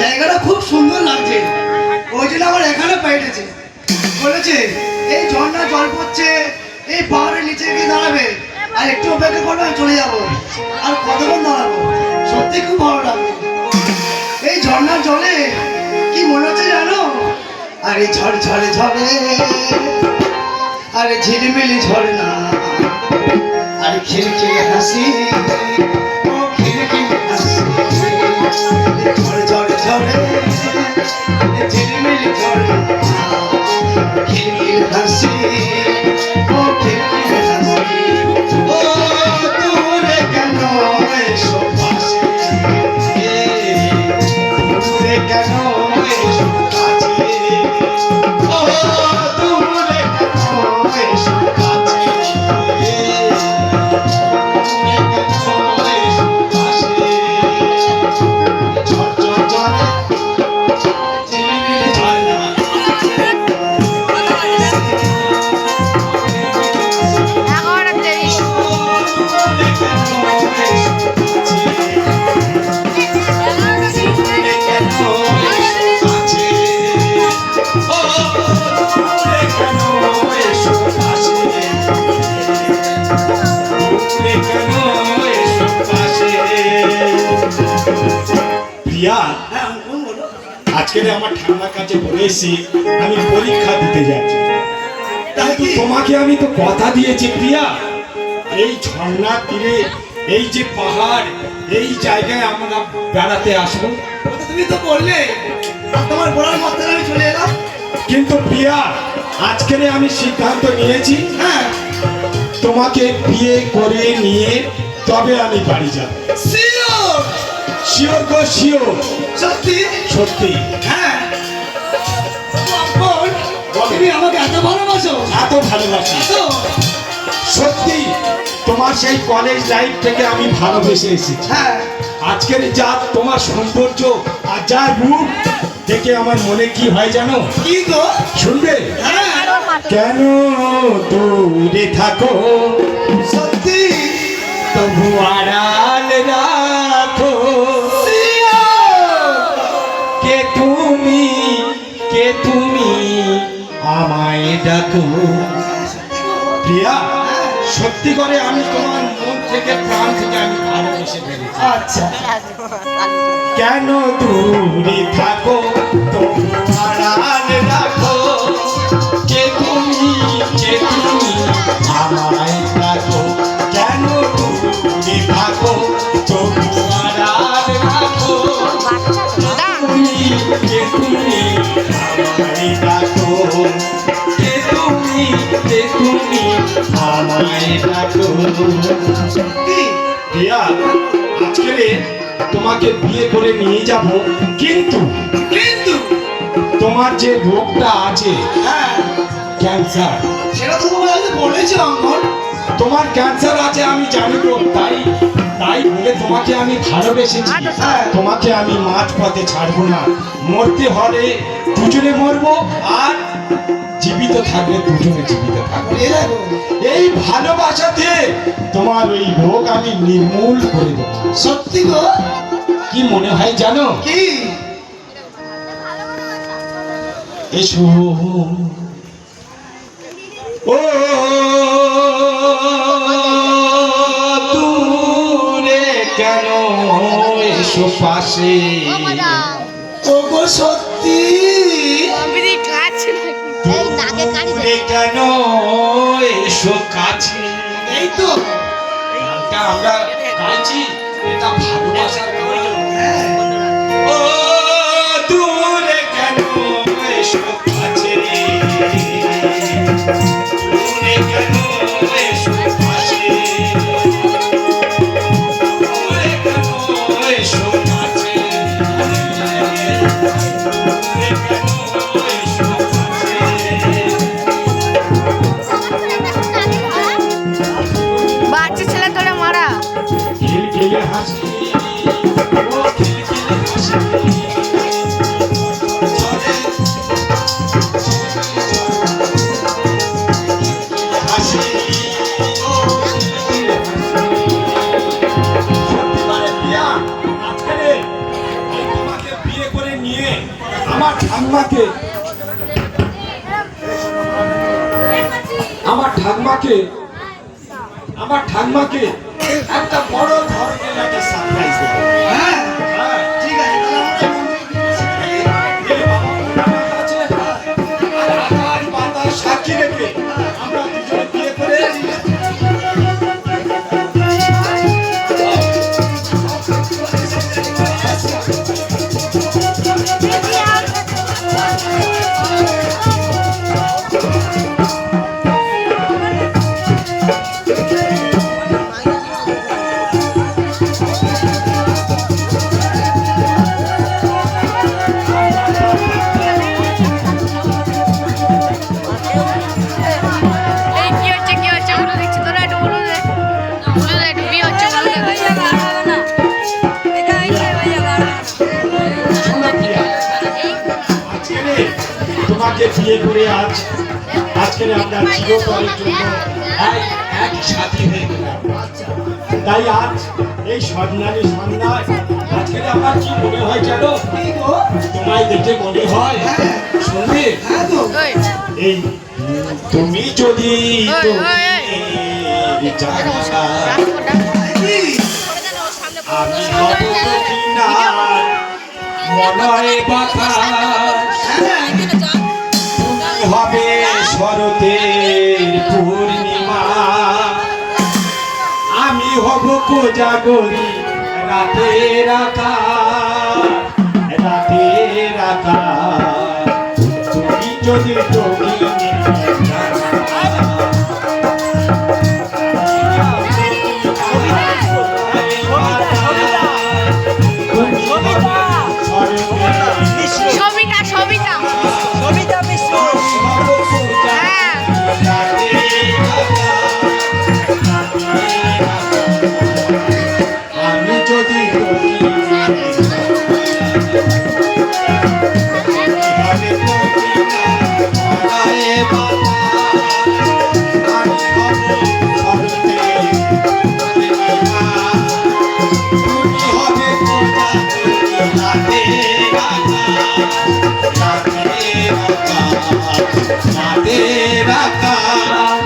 জায়গাটা খুব সুন্দর লাগছে, ওই জন্য আমার এখানে পাইতেছে। বলেছে এই ঝর্ণা জল পড়ছে, এই পাহাড়ের নিচে গিয়ে দাঁড়াবে, আর একটু অপেক্ষা করবে আমি চলে যাবো। আর কতক্ষণ দাঁড়াবো, সত্যি খুব ভালো লাগবে। এই ঝর্ণার জলে কি মনে হচ্ছে জানো? আরে ঝড় ঝড়ে ঝরে, আরে ঝিলিমিলি ঝর্ণা, আরে খিলখিলে হাসি, ও খিলখিলে হাসি। ঝড়ে ঝড়ে ঝরে, ঝিলিমিলি ঝর্ণা, খিলখিলে হাসি, ও খিলখিলে হাসি। ও দূরে কেন এসো পাশে, দূরে কেন এসো কাছে, ও দূরে কেন এসো কাছে, দূরে কেন এসো পাশে। ঝড় ঝড় ঝড়ে, ঝিলিমিলি ঝর্ণা, দূরে কেন এসো কাছে, দূরে কেন এসো কাছে, ও দূরে কেন এসো পাশে, দূরে কেন এসো পাশে। প্রিয়া, হ্যাঁ কোন বলো? আজকে আমার ঠান্ডার কাছে বলেছি আমি পরীক্ষা দিতে যাচ্ছি। কিন্তু তোমাকে আমি তো কথা দিয়েছি প্রিয়া, এই ঝর্ণার তীরে এই যে পাহাড়, এই জায়গায় আমরা বেড়াতে আসবো। ওটা তুমি তো বললে, আর তোমার বলার মাত্রা আমি চলে এলাম। কিন্তু প্রিয়া, আজকে আমি সিদ্ধান্ত নিয়েছি হ্যাঁ তোমাকে বিয়ে করে নিয়ে তবে আমি বাড়ি যাব। শিওর, শিওর গো শিওর, সত্যি সত্যি। হ্যাঁ। বাপন, তুমি আমাকে এত ভালোবাসো, এত ভালোবাসি, এত। সত্যি তোমার সেই কলেজ লাইফ থেকে আমি ভালোবেসে এসেছি। হ্যাঁ আজকের যা তোমার সৌন্দর্য আর যা রূপ দেখে আমার মনে কি হয় জানো? কি গো? শুনবে? হ্যাঁ কেন দূরে থাকো সত্যি তবু আড়াল রাখো, শিওর। কে তুমি, কে তুমি আমায় ডাকো। প্রিয়া, সত্যি করে আমি তোমার মন থেকে প্রাণ থেকে আমি ভালোবেসে ফেলেছি। আচ্ছা কেন দূরে থাকো তবু আড়াল রাখো, কে তুমি, কে তুমি আমায় ডাকো। কেন দূরে থাকো তবু আড়াল রাখো, তুমি, কে তুমি আমায় ডাকো, কে তুমি, কে তুমি আমায় ডাকো। সত্যি প্রিয়া, আজকে তোমাকে বিয়ে করে নিয়ে যাব, কিন্তু কিন্তু তোমার যে রোগটা আছে হ্যাঁ ক্যান্সার, সেটা তো তোমার আগে বলেছো অঙ্কন। তোমার ক্যান্সার আছে আমি জানি তো, তাই তাই বলে তোমাকে আমি ভালোবেসেছি। হ্যাঁ। তোমাকে আমি মাঝ পথে ছাড়বো না, মরতে হলে দুজনে মরবো, আর জীবিত থাকলে দুজনে জীবিত থাকবো। এ দেখো এই ভালোবাসাতে তোমার ওই রোগ আমি নির্মূল করে দেবো। সত্যি গো। কি মনে হয় জানো? কি? এসো ও দূরে কেন এসো পাশে, ওগো সত্যি দূরে কেন এসো কাছে। এই তো গানটা আমরা গাইছি, এটা ভালোবাসার গান। হ্যাঁ। ও দূরে কেন এসো কাছে, দূরে কেন এসো কাছে, দূরে কেন এসো কাছে, দূরে কেন এসো কাছে। বাচ্চা ছেলে ধরে মারা খিলখিলে হাসি, ও খিলখিলে হাসি, হাসি, ও খিলখিলে হাসি। সত্যি মানে প্রিয়া, আজকে এই তোমাকে বিয়ে করে আমার ঠাম্মাকে আমার ঠাম্মাকে একটা বড় ধরনের একটা সারপ্রাইজ দেবো। হ্যাঁ হ্যাঁ, ঠিক আছে তাহলে আমরা মন্দিরে গিয়ে বসে থাকি। এই বাবা আর পাতা সাক্ষী রেখে আমরা দুজনে বিয়ে করে এই কি হচ্ছে বলে দেখছি তোরা একটু বলে দে একটু কি হচ্ছে বলে দে তোমাকে বিয়ে করে আজকে আমরা চিরতরের জন্য এক সাথী হয়ে গেলাম। তাই আজ এই স্বর্ণালী সন্ধ্যায় আজকে আমার কি মনে হয় জানো? কি গো? তোমায় দেখে মনে হয় হ্যাঁ শুনবে হ্যাঁ তো ওই এই তুমি যদি ওই, ওই, তুমি জানা রাস্তাটা কি? আমি হব কিনা মনয় বাতাস হ্যাঁ তুমি হবে শরতের পূর্ণিমা আমি হব কোজাগরী রাতের আকাশ তুমি যদি সবিতা হ্যাঁ আমি যদি রাতের আকাশ